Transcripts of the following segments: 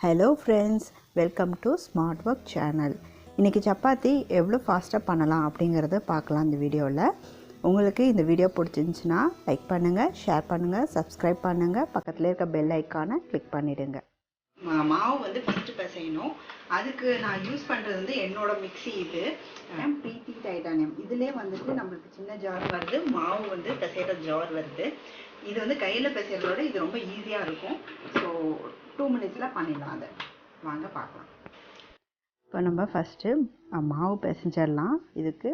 Hello friends, welcome to smart work channel. இன்றைக்கி சப்பாத்தி எவ்வளோ ஃபாஸ்ட்டாக பண்ணலாம் அப்படிங்கிறத பார்க்கலாம் இந்த வீடியோவில். உங்களுக்கு இந்த வீடியோ பிடிச்சிருந்துச்சின்னா லைக் பண்ணுங்கள், ஷேர் பண்ணுங்கள், சப்ஸ்கிரைப் பண்ணுங்கள், பக்கத்தில் இருக்க பெல் ஐக்கானை கிளிக் பண்ணிவிடுங்க. மாவு வந்து ஃபஸ்ட்டு பிசையணும். அதுக்கு நான் யூஸ் பண்ணுறது வந்து என்னோடய மிக்ஸி இது பிரீத்தி டைட்டானியம். இதிலே வந்துட்டு நம்மளுக்கு சின்ன ஜார் வருது, மாவு வந்து பிசைகிற ஜார் வருது. இது வந்து கையில் பிசைகிறதோட இது ரொம்ப ஈஸியாக இருக்கும். ஸோ 2 மினிட்ஸில் பண்ணிடலாம். அதை வாங்க பார்க்கலாம். இப்போ நம்ம ஃபஸ்ட்டு மாவு பிசைஞ்சிடலாம். இதுக்கு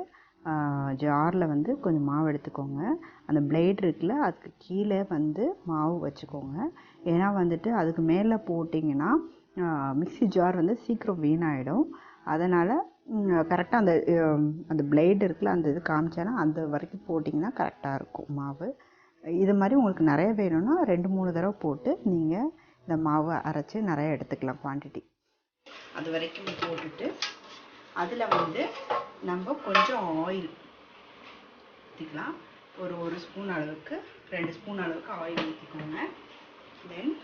ஜாரில் வந்து கொஞ்சம் மாவு எடுத்துக்கோங்க. அந்த பிளேட் இருக்குல்ல, அதுக்கு கீழே வந்து மாவு வச்சுக்கோங்க. ஏன்னா வந்துட்டு அதுக்கு மேலே போட்டிங்கன்னா மிக்ஸி ஜார் வந்து சீக்கிரம் வீணாகிடும். அதனால் கரெக்டாக அந்த பிளேடு இருக்குல்ல, அந்த இது காமிச்சாலும் அந்த வரைக்கும் போட்டிங்கன்னா கரெக்டாக இருக்கும் மாவு. இது மாதிரி உங்களுக்கு நிறைய வேணும்னா 2-3 தடவை போட்டு நீங்கள் இந்த மாவை அரைச்சி நிறைய எடுத்துக்கலாம் குவான்டிட்டி. அது வரைக்கும் போட்டுட்டு அதில் வந்து நம்ம கொஞ்சம் ஆயில் ஊற்றிக்கலாம். ஒரு ஸ்பூன் அளவுக்கு 2 ஸ்பூன் அளவுக்கு ஆயில் ஊற்றிக்கோங்க. தென்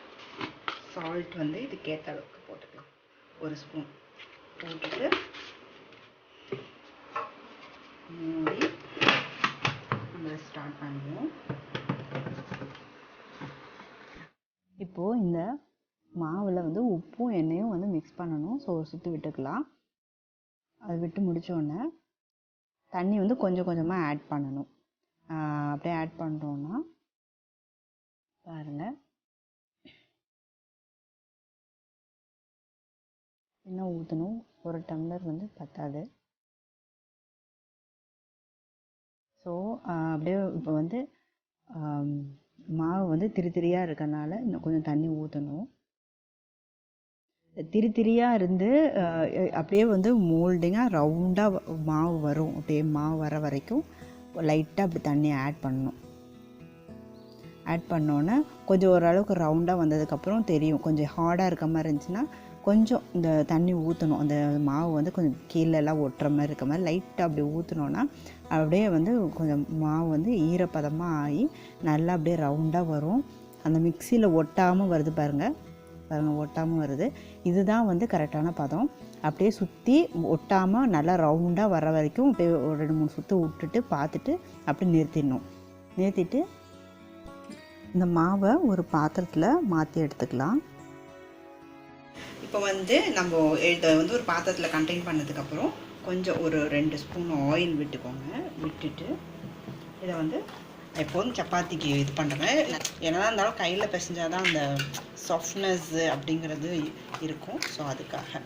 சால்ட் வந்து இதுக்கேற்ற அளவுக்கு போட்டுக்கலாம். 1 ஸ்பூன் போட்டுட்டு மூடி நம்ம ஸ்டார்ட் பண்ணுவோம். இப்போது இந்த மாவில் வந்து உப்பும் எண்ணெயும் வந்து மிக்ஸ் பண்ணணும். ஸோ ஒரு சுற்றி விட்டுக்கலாம். அது விட்டு முடித்தோடனே தண்ணி வந்து கொஞ்சம் கொஞ்சமாக ஆட் பண்ணணும். அப்படியே ஆட் பண்ணுறோன்னா பாருங்கள், இன்னும் ஊற்றணும். 1 டம்ளர் வந்து பத்தாது. ஸோ அப்படியே இப்போ வந்து மாவு வந்து திரியாக இருக்கனால இன்னும் கொஞ்சம் தண்ணி ஊற்றணும். திரியாக இருந்து அப்படியே வந்து மோல்டிங்காக ரவுண்டாக மாவு வரும். அப்படியே மாவு வர வரைக்கும் லைட்டாக அப்படி தண்ணி ஆட் பண்ணணும். ஆட் பண்ணோன்னே கொஞ்சம் ஓரளவுக்கு ரவுண்டாக வந்ததுக்கப்புறம் தெரியும். கொஞ்சம் ஹார்டாக இருக்க மாதிரி இருந்துச்சுன்னா கொஞ்சம் இந்த தண்ணி ஊற்றணும். அந்த மாவு வந்து கொஞ்சம் கீழெல்லாம் ஒட்டுற மாதிரி இருக்க மாதிரி லைட்டாக அப்படி ஊற்றினோன்னா அப்படியே வந்து கொஞ்சம் மாவு வந்து ஈரப்பதமாக ஆகி நல்லா அப்படியே ரவுண்டாக வரும். அந்த மிக்சியில் ஒட்டாமல் வருது பாருங்கள், ஒட்டாமல் வருது. இதுதான் வந்து கரெக்டான பதம். அப்படியே சுற்றி ஒட்டாமல் நல்லா ரவுண்டாக வர வரைக்கும் அப்படியே ஒரு 2-3 சுற்று விட்டுட்டு பார்த்துட்டு அப்படி நிறுத்திட்டு இந்த மாவை ஒரு பாத்திரத்தில் மாற்றி எடுத்துக்கலாம். இப்போ வந்து நம்ம இதை வந்து ஒரு பாத்திரத்தில் கண்டெயின் பண்ணதுக்கப்புறம் கொஞ்சம் ஒரு 2 ஸ்பூன் ஆயில் விட்டுக்கோங்க. விட்டுட்டு இதை வந்து எப்போதும் சப்பாத்திக்கு இது பண்ணுறேன். என்னதான் இருந்தாலும் கையில் பிசைஞ்சால் தான் அந்த சாஃப்ட்னஸ் அப்படிங்கிறது இருக்கும். ஸோ அதுக்காக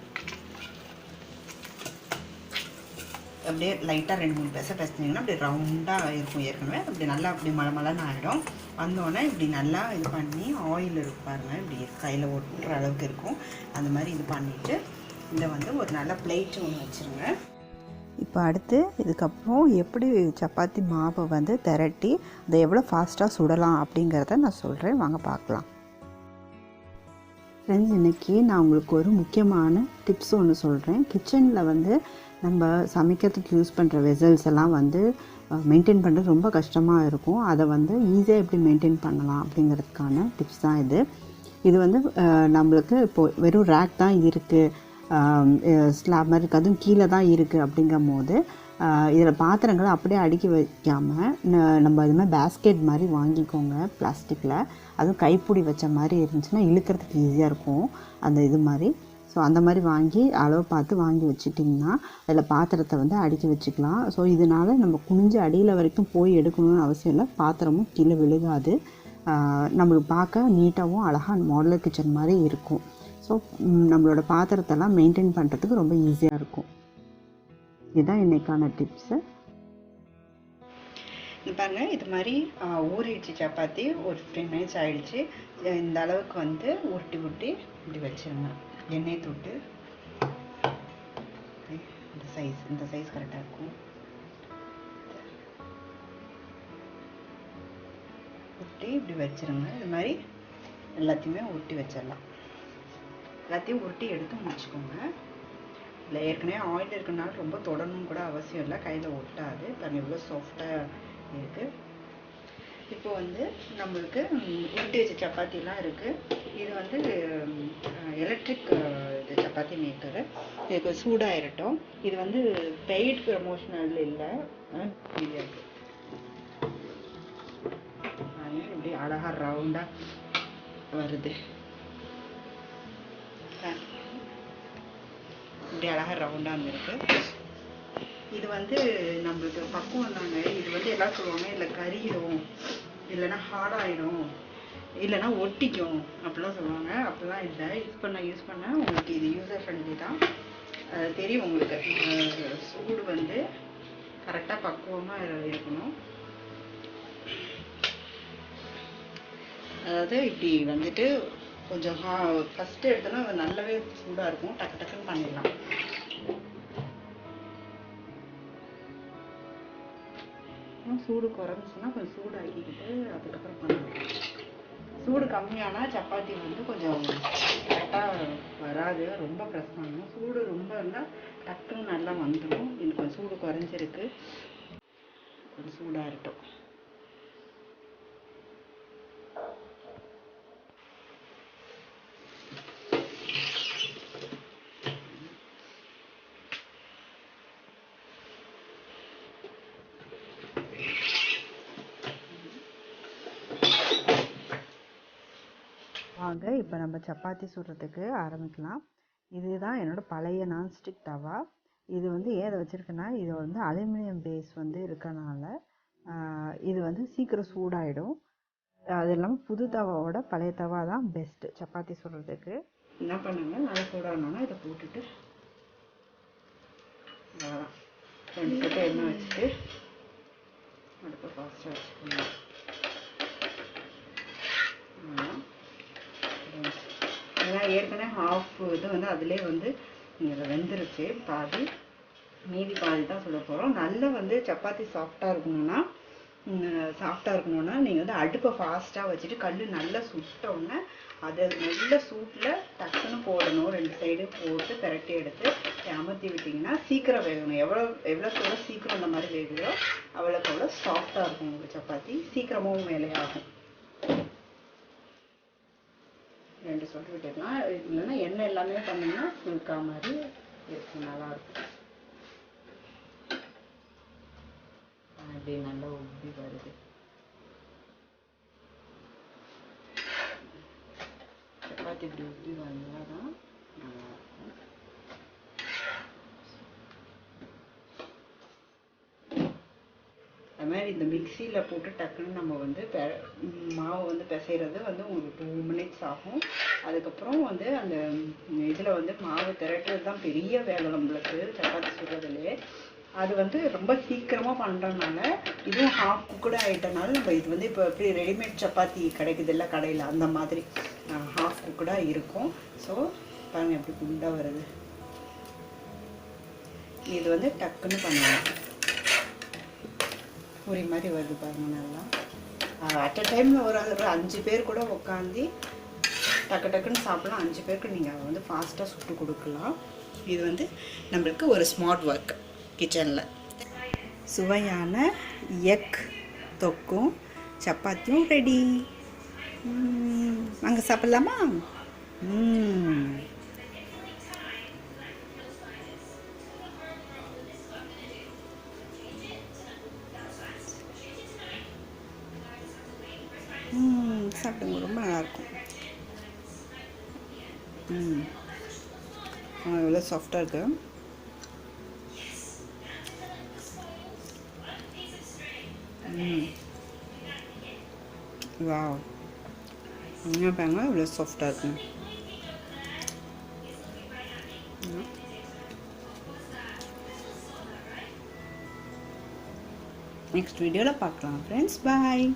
அப்படியே லைட்டாக 2-3 பிசைஞ்சிங்கன்னா அப்படி ரவுண்டாக இருக்கும். ஏற்கனவே அப்படி நல்லா அப்படி மலமலன்னு ஆகிடும். வந்தோடனே இப்படி நல்லா இது பண்ணி ஆயில் இருக்கு பாருங்கள், இப்படி கையில் ஒட்டுற அளவுக்கு இருக்கும். அந்த மாதிரி இது பண்ணிவிட்டு இதை வந்து ஒரு நல்ல பிளேட் ஒன்று வச்சுருங்க. இப்போ அடுத்து இதுக்கப்புறம் எப்படி சப்பாத்தி மாவை வந்து திரட்டி அதை எவ்வளோ ஃபாஸ்ட்டாக சுடலாம் அப்படிங்கிறத நான் சொல்கிறேன். வாங்க பார்க்கலாம். ஃப்ரெண்ட்ஸ், இன்றைக்கி நான் உங்களுக்கு ஒரு முக்கியமான டிப்ஸ் ஒன்று சொல்கிறேன். கிச்சனில் வந்து நம்ம சமைக்கிறதுக்கு யூஸ் பண்ணுற வெசல்ஸ் எல்லாம் வந்து மெயின்டைன் பண்ணுறது ரொம்ப கஷ்டமாக இருக்கும். அதை வந்து ஈஸியாக எப்படி மெயின்டைன் பண்ணலாம் அப்படிங்கிறதுக்கான டிப்ஸ் தான் இது. இது வந்து நம்மளுக்கு இப்போது வெறும் ரேக் தான் இருக்குது, ஸ்லாப் மாதிரி இருக்குது, அதுவும் கீழே தான் இருக்குது. அப்படிங்கும் போது இதில் பாத்திரங்களை அப்படியே அடுக்கி வைக்காமல் நம்ம இது மாதிரி பேஸ்கெட் மாதிரி வாங்கிக்கோங்க பிளாஸ்டிக்கில். அதுவும் கைப்பிடி வச்ச மாதிரி இருந்துச்சுன்னா இழுக்கிறதுக்கு ஈஸியாக இருக்கும் அந்த இது மாதிரி. ஸோ அந்த மாதிரி வாங்கி அளவு பார்த்து வாங்கி வச்சுட்டிங்கன்னா அதில் பாத்திரத்தை வந்து அடுக்கி வச்சுக்கலாம். ஸோ இதனால் நம்ம குனிஞ்சு அடியில் வரைக்கும் போய் எடுக்கணும்னு அவசியம் இல்லை. பாத்திரமும் கீழே விழுகாது. நம்மளுக்கு பார்க்க நீட்டாகவும் அழகாக மாடலர் கிச்சன் மாதிரி இருக்கும். ஸோ நம்மளோட பாத்திரத்தெல்லாம் மெயின்டைன் பண்ணுறதுக்கு ரொம்ப ஈஸியாக இருக்கும். இதுதான் இன்றைக்கான டிப்ஸு. பாருங்கள், இது மாதிரி ஊறிடுச்சு சப்பாத்தி. ஒரு 15 மினிட்ஸ் ஆகிடுச்சு. இந்த அளவுக்கு வந்து உருட்டி இப்படி வச்சுருங்க. எண்ணெய் தொட்டு இந்த சைஸ் கரெக்டாக இருக்கும். உருட்டி இப்படி வச்சுருங்க. இது மாதிரி எல்லாத்தையுமே உருட்டி வச்சிடலாம். எல்லாத்தையும் உருட்டி எடுத்து முடிச்சுக்கோங்க. இல்லை ஏற்கனவே ஆயில் இருக்கிறனால ரொம்ப தொடணும் கூட அவசியம் இல்லை, கையில் ஒட்டாது. பாருங்கள் எவ்வளோ சாஃப்டாக இருக்குது. இப்போ வந்து நம்மளுக்கு உருட்டி வச்ச சப்பாத்திலாம் இருக்குது. இது வந்து எலக்ட்ரிக் இது சப்பாத்தி மேக்கரு. இதுக்கு சூடாகிரட்டும். இது வந்து பெய்ட் ப்ரமோஷனல் இல்லை, தெரியாது. இப்படி அழகாக ரவுண்டாக வருது. இப்படி அழகாக ரவுண்டாக வந்துருக்கு. இது வந்து நம்மளுக்கு பக்குவம் தாங்க. இது வந்து எல்லாம் சொல்லுவாங்க, இல்லை கரியிடும், இல்லைன்னா ஹார்டாகிடும், இல்லைன்னா ஒட்டிக்கும் அப்படிலாம் சொல்லுவாங்க. அப்படிலாம் இல்லை. யூஸ் பண்ண உங்களுக்கு இது யூசர் ஃப்ரெண்ட்லி தான். தெரியும் உங்களுக்கு. சூடு வந்து கரெக்டாக பக்குவமாக இருக்கணும். அதாவது இப்படி வந்துட்டு கொஞ்சம் ஃபஸ்ட்டு எடுத்தோன்னா அது நல்லாவே சூடாக இருக்கும். டக்கு டக்குன்னு பண்ணிடலாம். சூடு குறைஞ்சிச்சுன்னா கொஞ்சம் சூடு ஆக்கிக்கிட்டு அதுக்கப்புறம் பண்ணலாம். சூடு கம்மியானால் சப்பாத்தி வந்து கொஞ்சம் கரெக்டாக வராது, ரொம்ப ப்ரெஸ் பண்ணணும். சூடு ரொம்ப இருந்தால் டக்குன்னு நல்லா வந்துடும். இது கொஞ்சம் சூடு குறைஞ்சிருக்கு, கொஞ்சம் சூடாக இருக்கட்டும். வாங்க இப்போ நம்ம சப்பாத்தி சுடுறதுக்கு ஆரம்பிக்கலாம். இதுதான் என்னோடய பழைய நான்ஸ்டிக் தவா. இது வந்து ஏதை வச்சுருக்கேன்னா, இது வந்து அலுமினியம் பேஸ் வந்து இருக்கனால இது வந்து சீக்கிரம் சூடாகிடும். அது இல்லாமல் புது தவாவோட பழைய தவா தான் பெஸ்ட்டு சப்பாத்தி சுடுறதுக்கு. என்ன பண்ணுங்க, நல்லா சூடாகணுன்னா இதை போட்டுட்டு ரெண்டு கட்டை எண்ணெய் வச்சுட்டு அடுப்பை ஃபாஸ்ட்டாக வச்சுக்கோங்க. ஏன்னா ஏற்கனவே ஹாஃப் இது வந்து அதிலே வந்து வெந்துருச்சு, பாதி. மீதி பாதி தான் சொல்ல போகிறோம். நல்லா வந்து சப்பாத்தி சாஃப்டாக இருக்கணும்னா நீங்கள் வந்து அடுப்பை ஃபாஸ்ட்டாக வச்சுட்டு கல் நல்லா சுட்டோன்னே அதை நல்ல சூட்டில் டக்குன்னு போடணும். ரெண்டு சைடு போட்டு பெரட்டி எடுத்து அமர்த்தி விட்டிங்கன்னா சீக்கிரம் வேகணும். எவ்வளோ சீக்கிரம் இந்த மாதிரி வேகுதோ அவ்வளோக்கு அவ்வளோ சாஃப்டாக இருக்கும் உங்களுக்கு சப்பாத்தி. சீக்கிரமாகவும் வேலையாகும். ரெண்டு சொட்டு விட்டுக்கலாம். இல்லைன்னா எண்ணெய் எல்லாமே பண்ணிங்கன்னா சுருக்கா மாதிரி இருக்கும், நல்லாயிருக்கும். அப்படி நல்லா உப்பி வருது. சப்பாத்தி இப்படி உப்பி வந்தால் தான் நல்லாயிருக்கும். அது மாதிரி இந்த மிக்சியில் போட்டு டக்குன்னு நம்ம வந்து மாவு வந்து பிசைகிறது வந்து உங்களுக்கு 2 மினிட்ஸ் ஆகும். அதுக்கப்புறம் வந்து அந்த இதில் வந்து மாவு திரட்டுறது தான் பெரிய வேலை நம்மளுக்கு சப்பாத்தி சுடுறதுலேயே. அது வந்து ரொம்ப சீக்கிரமாக பண்ணுறதுனால, இதுவும் ஹாஃப் குக்குடு ஆகிட்டனால நம்ம இது வந்து இப்போ எப்படி ரெடிமேட் சப்பாத்தி கிடைக்குது இல்லை கடையில், அந்த மாதிரி ஹாஃப் குக்குடாக இருக்கும். ஸோ பாருங்கள் எப்படி குண்டாக வருது. இது வந்து டக்குன்னு பண்ணலாம். பூரி மாதிரி வருது பாருங்கள் நல்லா. அட் அ டைமில் ஒரு 5 பேர் கூட உட்காந்து டக்கு டக்குன்னு சாப்பிட்லாம். 5 பேருக்கு நீங்கள் வந்து ஃபாஸ்ட்டாக சுட்டு கொடுக்கலாம். இது வந்து நம்மளுக்கு ஒரு ஸ்மார்ட் ஒர்க் கிச்சனில். சுவையான எக் தொக்கும் சப்பாத்தியும் ரெடி. நாங்கள் சாப்பிட்லாமா? சாப்பிடுங்க, ரொம்ப நல்லாயிருக்கும். எவ்வளோ சாஃப்டாக இருக்கு. வாவ், என்ன பாருங்க இவ்வளோ சாஃப்டாக இருக்கு. நெக்ஸ்ட் வீடியோவில் பார்க்கலாம் ஃப்ரெண்ட்ஸ். பாய்.